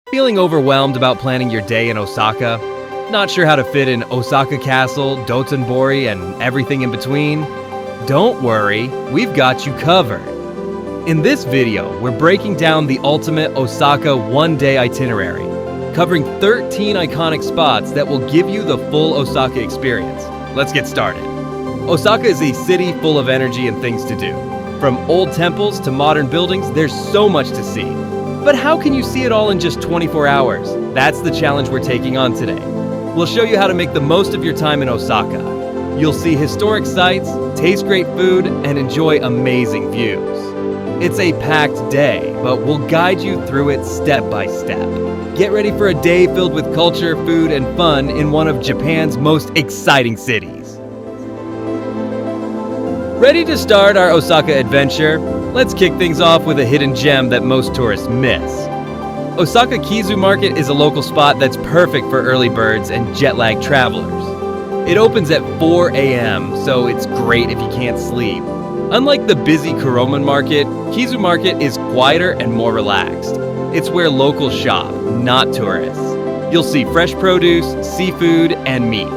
Feeling overwhelmed about planning your day in Osaka? Not sure how to fit in Osaka Castle, Dotonbori, and everything in between? Don't worry, we've got you covered. In this video, we're breaking down the ultimate Osaka one-day itinerary, covering 13 iconic spots that will give you the full Osaka experience. Let's get started. Osaka is a city full of energy and things to do. From old temples to modern buildings, there's so much to see. But how can you see it all in just 24 hours? That's the challenge we're taking on today. We'll show you how to make the most of your time in Osaka. You'll see historic sights, taste great food, and enjoy amazing views. It's a packed day, but we'll guide you through it step by step. Get ready for a day filled with culture, food, and fun in one of Japan's most exciting cities. Ready to start our Osaka adventure? Let's kick things off with a hidden gem that most tourists miss. Osaka Kizu Market is a local spot that's perfect for early birds and jet-lagged travelers. It opens at 4 a.m., so it's great if you can't sleep. Unlike the busy Kuromon market, Kizu Market is quieter and more relaxed. It's where locals shop, not tourists. You'll see fresh produce, seafood, and meats.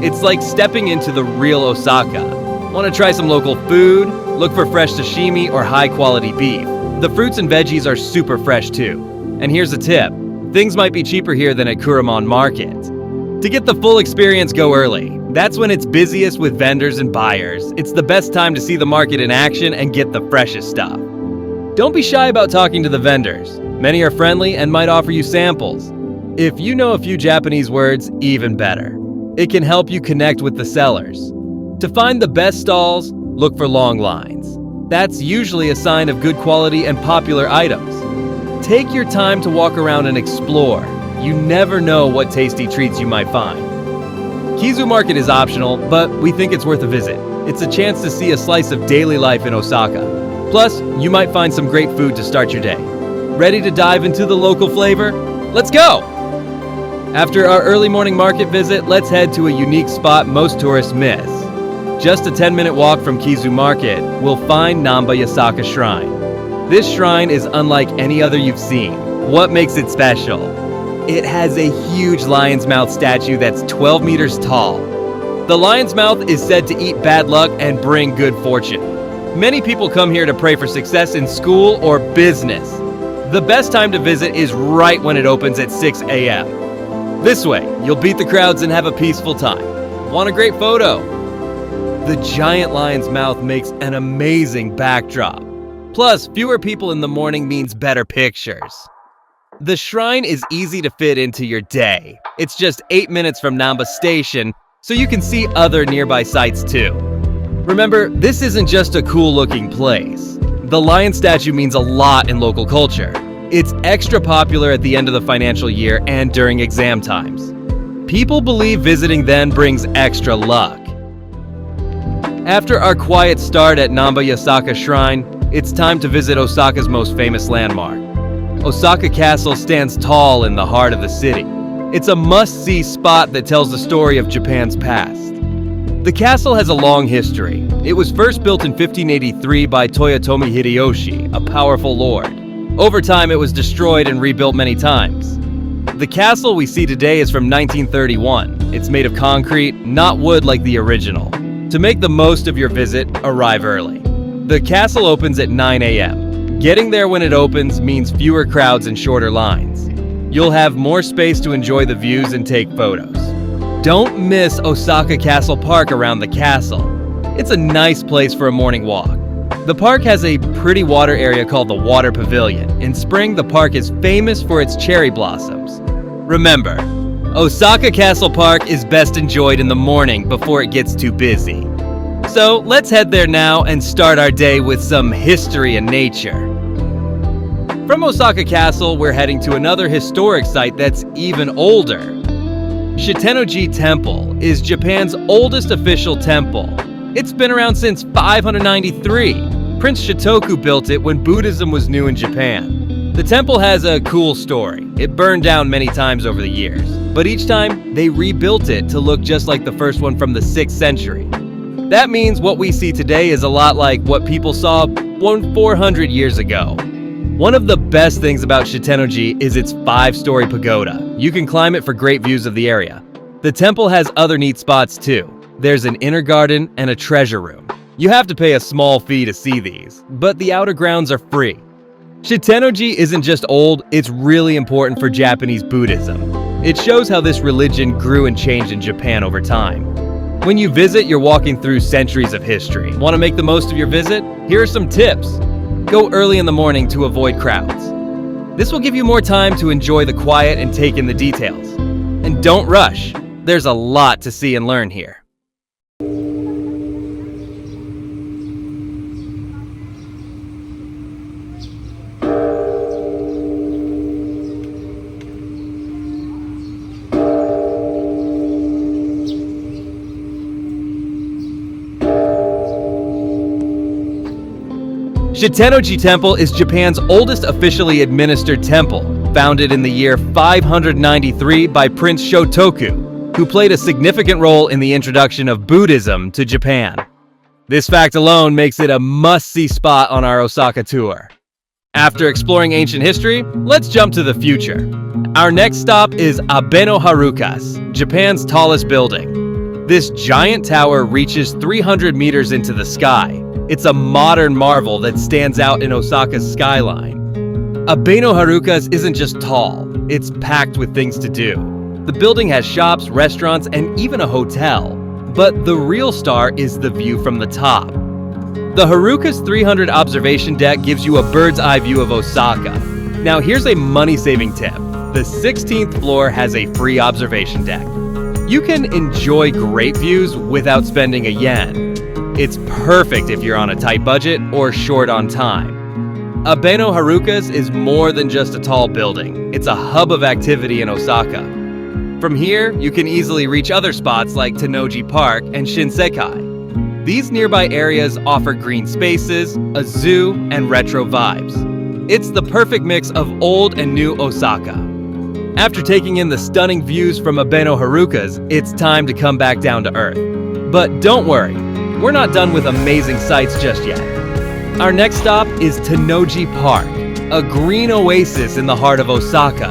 It's like stepping into the real Osaka. Want to try some local food? Look for fresh sashimi or high-quality beef. The fruits and veggies are super fresh too. And here's a tip. Things might be cheaper here than at Kuromon Market. To get the full experience, go early. That's when it's busiest with vendors and buyers. It's the best time to see the market in action and get the freshest stuff. Don't be shy about talking to the vendors. Many are friendly and might offer you samples. If you know a few Japanese words, even better. It can help you connect with the sellers. To find the best stalls, look for long lines. That's usually a sign of good quality and popular items. Take your time to walk around and explore. You never know what tasty treats you might find. Kizu Market is optional, but we think it's worth a visit. It's a chance to see a slice of daily life in Osaka. Plus, you might find some great food to start your day. Ready to dive into the local flavor? Let's go! After our early morning market visit, let's head to a unique spot most tourists miss. Just a 10-minute walk from Kizu Market, we'll find Namba Yasaka Shrine. This shrine is unlike any other you've seen. What makes it special? It has a huge lion's mouth statue that's 12 meters tall. The lion's mouth is said to eat bad luck and bring good fortune. Many people come here to pray for success in school or business. The best time to visit is right when it opens at 6 a.m. This way, you'll beat the crowds and have a peaceful time. Want a great photo? The giant lion's mouth makes an amazing backdrop. Plus, fewer people in the morning means better pictures. The shrine is easy to fit into your day. It's just 8 minutes from Namba Station, so you can see other nearby sites too. Remember, this isn't just a cool-looking place. The lion statue means a lot in local culture. It's extra popular at the end of the financial year and during exam times. People believe visiting then brings extra luck. After our quiet start at Namba Yasaka Shrine, it's time to visit Osaka's most famous landmark. Osaka Castle stands tall in the heart of the city. It's a must-see spot that tells the story of Japan's past. The castle has a long history. It was first built in 1583 by Toyotomi Hideyoshi, a powerful lord. Over time, it was destroyed and rebuilt many times. The castle we see today is from 1931. It's made of concrete, not wood like the original. To make the most of your visit, arrive early. The castle opens at 9 a.m. Getting there when it opens means fewer crowds and shorter lines. You'll have more space to enjoy the views and take photos. Don't miss Osaka Castle Park around the castle. It's a nice place for a morning walk. The park has a pretty water area called the Water Pavilion. In spring, the park is famous for its cherry blossoms. Remember, Osaka Castle Park is best enjoyed in the morning before it gets too busy. So let's head there now and start our day with some history and nature. From Osaka Castle, we're heading to another historic site that's even older. Shitenno-ji Temple is Japan's oldest official temple. It's been around since 593. Prince Shotoku built it when Buddhism was new in Japan. The temple has a cool story. It burned down many times over the years, but each time they rebuilt it to look just like the first one from the 6th century. That means what we see today is a lot like what people saw 400 years ago. One of the best things about Shitenno-ji is its 5-story pagoda. You can climb it for great views of the area. The temple has other neat spots too. There's an inner garden and a treasure room. You have to pay a small fee to see these, but the outer grounds are free. Shitenno-ji isn't just old, it's really important for Japanese Buddhism. It shows how this religion grew and changed in Japan over time. When you visit, you're walking through centuries of history. Want to make the most of your visit? Here are some tips. Go early in the morning to avoid crowds. This will give you more time to enjoy the quiet and take in the details. And don't rush. There's a lot to see and learn here. Shitenno-ji Temple is Japan's oldest officially administered temple, founded in the year 593 by Prince Shotoku, who played a significant role in the introduction of Buddhism to Japan. This fact alone makes it a must-see spot on our Osaka tour. After exploring ancient history, let's jump to the future. Our next stop is Abeno Harukas, Japan's tallest building. This giant tower reaches 300 meters into the sky. It's a modern marvel that stands out in Osaka's skyline. Abeno Harukas isn't just tall, it's packed with things to do. The building has shops, restaurants, and even a hotel. But the real star is the view from the top. The Harukas 300 observation deck gives you a bird's eye view of Osaka. Now here's a money-saving tip. The 16th floor has a free observation deck. You can enjoy great views without spending a yen. It's perfect if you're on a tight budget or short on time. Abeno Harukas is more than just a tall building. It's a hub of activity in Osaka. From here, you can easily reach other spots like Tennoji Park and Shinsekai. These nearby areas offer green spaces, a zoo, and retro vibes. It's the perfect mix of old and new Osaka. After taking in the stunning views from Abeno Harukas, it's time to come back down to earth. But don't worry, we're not done with amazing sights just yet. Our next stop is Tennoji Park, a green oasis in the heart of Osaka.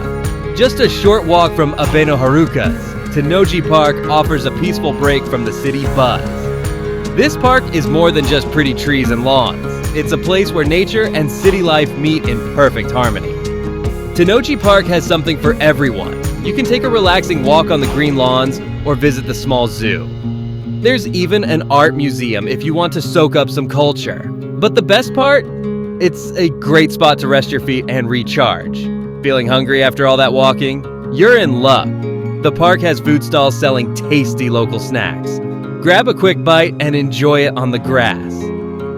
Just a short walk from Abeno Harukas, Tennoji Park offers a peaceful break from the city buzz. This park is more than just pretty trees and lawns. It's a place where nature and city life meet in perfect harmony. Tennoji Park has something for everyone. You can take a relaxing walk on the green lawns or visit the small zoo. There's even an art museum if you want to soak up some culture. But the best part? It's a great spot to rest your feet and recharge. Feeling hungry after all that walking? You're in luck. The park has food stalls selling tasty local snacks. Grab a quick bite and enjoy it on the grass.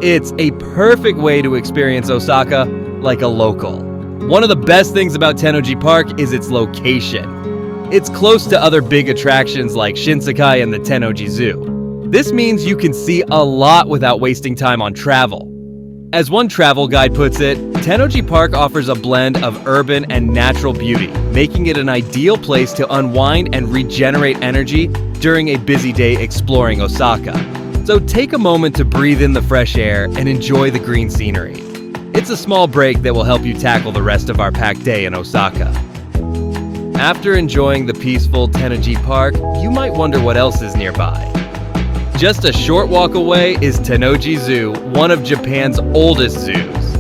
It's a perfect way to experience Osaka like a local. One of the best things about Tennoji Park is its location. It's close to other big attractions like Shinsekai and the Tennoji Zoo. This means you can see a lot without wasting time on travel. As one travel guide puts it, Tennoji Park offers a blend of urban and natural beauty, making it an ideal place to unwind and regenerate energy during a busy day exploring Osaka. So take a moment to breathe in the fresh air and enjoy the green scenery. It's a small break that will help you tackle the rest of our packed day in Osaka. After enjoying the peaceful Tennoji Park, you might wonder what else is nearby. Just a short walk away is Tennoji Zoo, one of Japan's oldest zoos.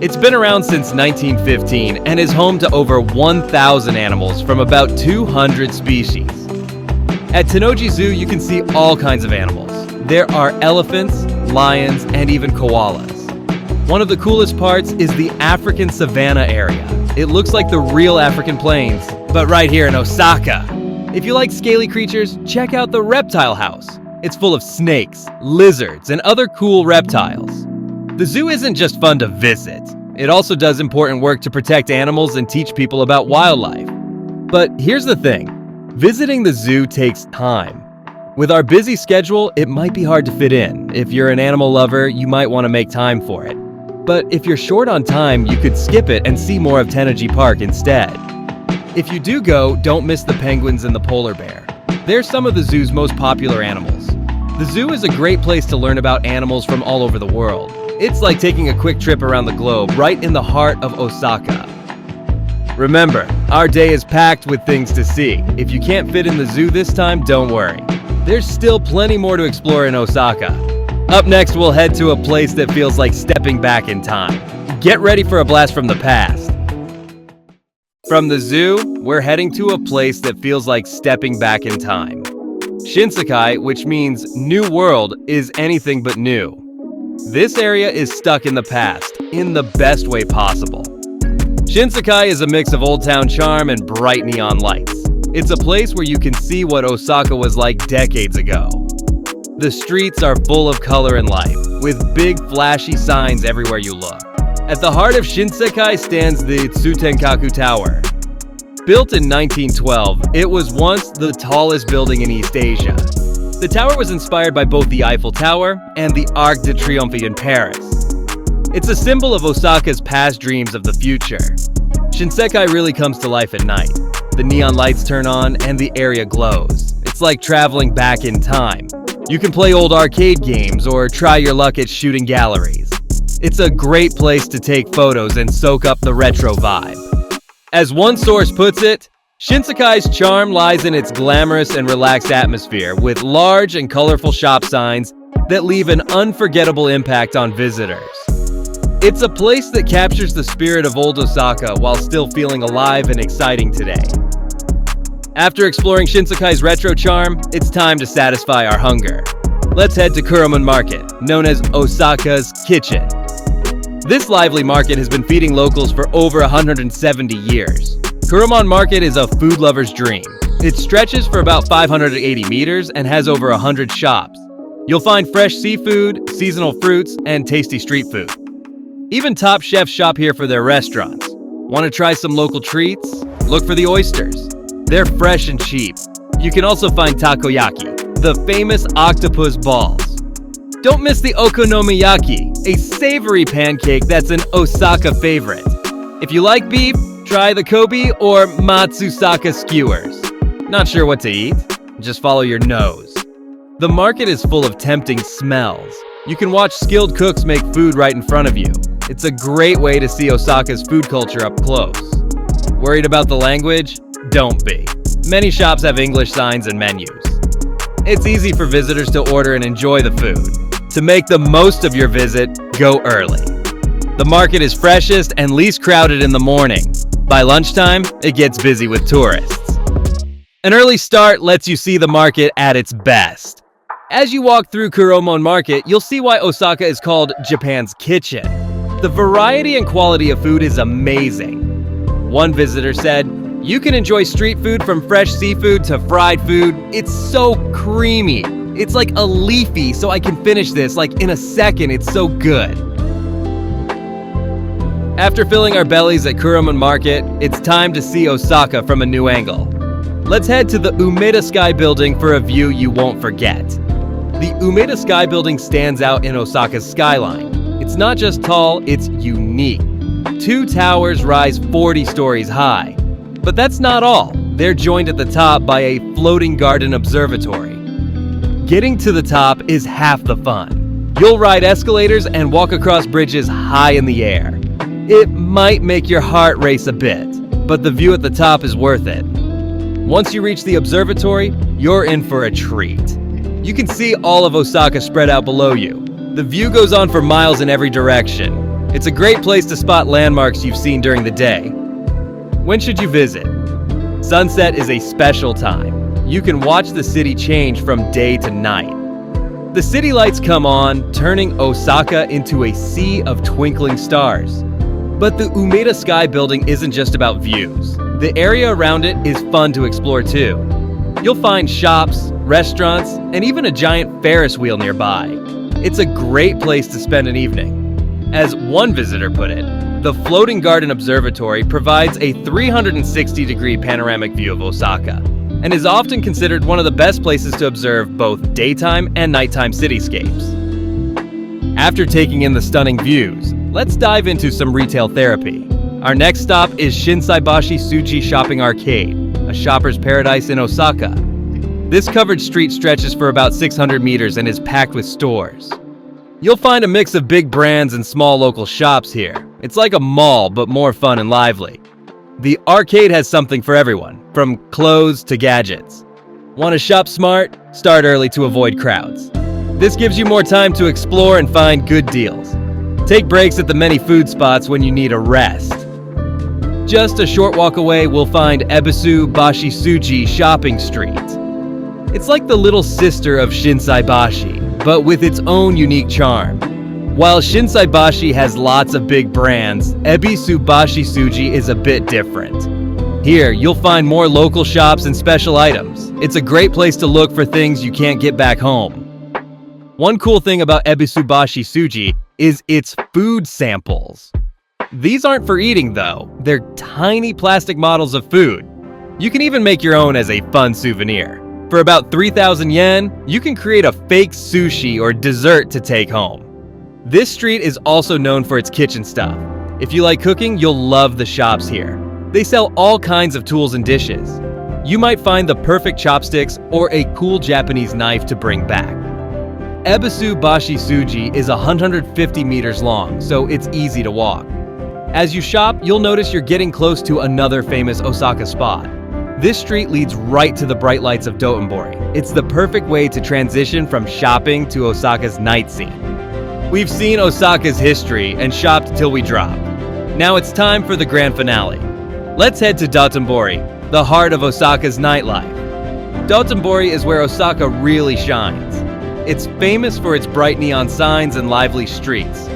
It's been around since 1915 and is home to over 1,000 animals from about 200 species. At Tennoji Zoo, you can see all kinds of animals. There are elephants, lions, and even koalas. One of the coolest parts is the African savanna area. It looks like the real African plains, but right here in Osaka. If you like scaly creatures, check out the Reptile House. It's full of snakes, lizards, and other cool reptiles. The zoo isn't just fun to visit. It also does important work to protect animals and teach people about wildlife. But here's the thing, visiting the zoo takes time. With our busy schedule, it might be hard to fit in. If you're an animal lover, you might want to make time for it. But if you're short on time, you could skip it and see more of Tennoji Park instead. If you do go, don't miss the penguins and the polar bear. They're some of the zoo's most popular animals. The zoo is a great place to learn about animals from all over the world. It's like taking a quick trip around the globe, right in the heart of Osaka. Remember, our day is packed with things to see. If you can't fit in the zoo this time, don't worry. There's still plenty more to explore in Osaka. Up next, we'll head to a place that feels like stepping back in time. Get ready for a blast from the past. From the zoo, we're heading to a place that feels like stepping back in time. Shinsekai, which means new world, is anything but new. This area is stuck in the past, in the best way possible. Shinsekai is a mix of old town charm and bright neon lights. It's a place where you can see what Osaka was like decades ago. The streets are full of color and life, with big flashy signs everywhere you look. At the heart of Shinsekai stands the Tsutenkaku Tower. Built in 1912, it was once the tallest building in East Asia. The tower was inspired by both the Eiffel Tower and the Arc de Triomphe in Paris. It's a symbol of Osaka's past dreams of the future. Shinsekai really comes to life at night. The neon lights turn on and the area glows. It's like traveling back in time. You can play old arcade games or try your luck at shooting galleries. It's a great place to take photos and soak up the retro vibe. As one source puts it, Shinsekai's charm lies in its glamorous and relaxed atmosphere with large and colorful shop signs that leave an unforgettable impact on visitors. It's a place that captures the spirit of old Osaka while still feeling alive and exciting today. After exploring Shinsekai's retro charm, it's time to satisfy our hunger. Let's head to Kuromon Market, known as Osaka's Kitchen. This lively market has been feeding locals for over 170 years. Kuromon Market is a food lover's dream. It stretches for about 580 meters and has over 100 shops. You'll find fresh seafood, seasonal fruits, and tasty street food. Even top chefs shop here for their restaurants. Want to try some local treats? Look for the oysters. They're fresh and cheap. You can also find takoyaki, the famous octopus balls. Don't miss the okonomiyaki, a savory pancake that's an Osaka favorite. If you like beef, try the Kobe or Matsusaka skewers. Not sure what to eat? Just follow your nose. The market is full of tempting smells. You can watch skilled cooks make food right in front of you. It's a great way to see Osaka's food culture up close. Worried about the language? Don't be. Many shops have English signs and menus. It's easy for visitors to order and enjoy the food. To make the most of your visit, go early. The market is freshest and least crowded in the morning. By lunchtime, it gets busy with tourists. An early start lets you see the market at its best. As you walk through Kuromon Market, you'll see why Osaka is called Japan's kitchen. The variety and quality of food is amazing. One visitor said, "You can enjoy street food from fresh seafood to fried food. It's so creamy. It's like a leafy, so I can finish this like in a second. It's so good." After filling our bellies at Kuromon Market, it's time to see Osaka from a new angle. Let's head to the Umeda Sky Building for a view you won't forget. The Umeda Sky Building stands out in Osaka's skyline. It's not just tall, it's unique. 2 towers rise 40 stories high. But that's not all. They're joined at the top by a floating garden observatory. Getting to the top is half the fun. You'll ride escalators and walk across bridges high in the air. It might make your heart race a bit, but the view at the top is worth it. Once you reach the observatory, you're in for a treat. You can see all of Osaka spread out below you. The view goes on for miles in every direction. It's a great place to spot landmarks you've seen during the day. When should you visit? Sunset is a special time. You can watch the city change from day to night. The city lights come on, turning Osaka into a sea of twinkling stars. But the Umeda Sky Building isn't just about views. The area around it is fun to explore too. You'll find shops, restaurants, and even a giant Ferris wheel nearby. It's a great place to spend an evening. As one visitor put it, the Floating Garden Observatory provides a 360-degree panoramic view of Osaka, and is often considered one of the best places to observe both daytime and nighttime cityscapes. After taking in the stunning views, let's dive into some retail therapy. Our next stop is Shinsaibashi-suji Shopping Arcade, a shopper's paradise in Osaka. This covered street stretches for about 600 meters and is packed with stores. You'll find a mix of big brands and small local shops here. It's like a mall, but more fun and lively. The arcade has something for everyone, from clothes to gadgets. Want to shop smart? Start early to avoid crowds. This gives you more time to explore and find good deals. Take breaks at the many food spots when you need a rest. Just a short walk away, we'll find Ebisu Bashi-suji shopping street. It's like the little sister of Shinsaibashi, but with its own unique charm. While Shinsaibashi has lots of big brands, Ebisu Bashi-suji is a bit different. Here, you'll find more local shops and special items. It's a great place to look for things you can't get back home. One cool thing about Ebisu Bashi-suji is its food samples. These aren't for eating though, they're tiny plastic models of food. You can even make your own as a fun souvenir. For about 3,000 yen, you can create a fake sushi or dessert to take home. This street is also known for its kitchen stuff. If you like cooking, you'll love the shops here. They sell all kinds of tools and dishes. You might find the perfect chopsticks or a cool Japanese knife to bring back. Ebisu Bashi-suji is 150 meters long, so it's easy to walk. As you shop, you'll notice you're getting close to another famous Osaka spot. This street leads right to the bright lights of Dotonbori. It's the perfect way to transition from shopping to Osaka's night scene. We've seen Osaka's history and shopped till we drop. Now it's time for the grand finale. Let's head to Dotonbori, the heart of Osaka's nightlife. Dotonbori is where Osaka really shines. It's famous for its bright neon signs and lively streets.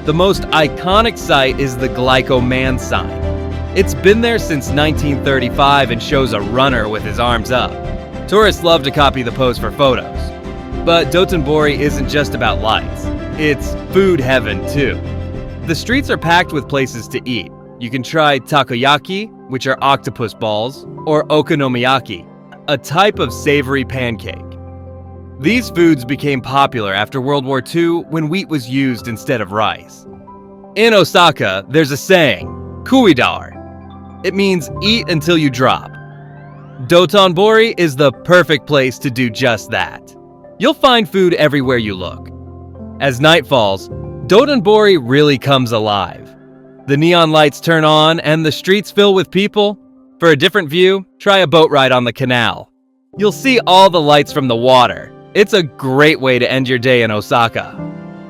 The most iconic sight is the Glyco Man sign. It's been there since 1935 and shows a runner with his arms up. Tourists love to copy the pose for photos. But Dotonbori isn't just about lights. It's food heaven too. The streets are packed with places to eat. You can try takoyaki, which are octopus balls, or okonomiyaki, a type of savory pancake. These foods became popular after World War II when wheat was used instead of rice. In Osaka, there's a saying, kuidar. It means eat until you drop. Dotonbori is the perfect place to do just that. You'll find food everywhere you look. As night falls, Dotonbori really comes alive. The neon lights turn on and the streets fill with people. For a different view, try a boat ride on the canal. You'll see all the lights from the water. It's a great way to end your day in Osaka.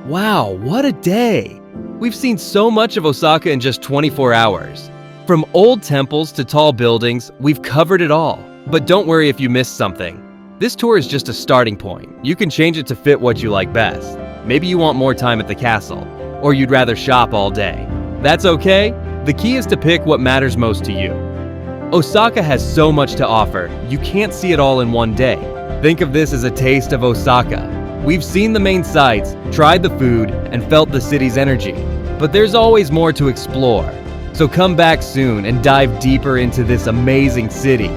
Wow, what a day! We've seen so much of Osaka in just 24 hours. From old temples to tall buildings, we've covered it all. But don't worry if you missed something. This tour is just a starting point. You can change it to fit what you like best. Maybe you want more time at the castle, or you'd rather shop all day. That's okay. The key is to pick what matters most to you. Osaka has so much to offer, you can't see it all in one day. Think of this as a taste of Osaka. We've seen the main sights, tried the food, and felt the city's energy. But there's always more to explore. So come back soon and dive deeper into this amazing city.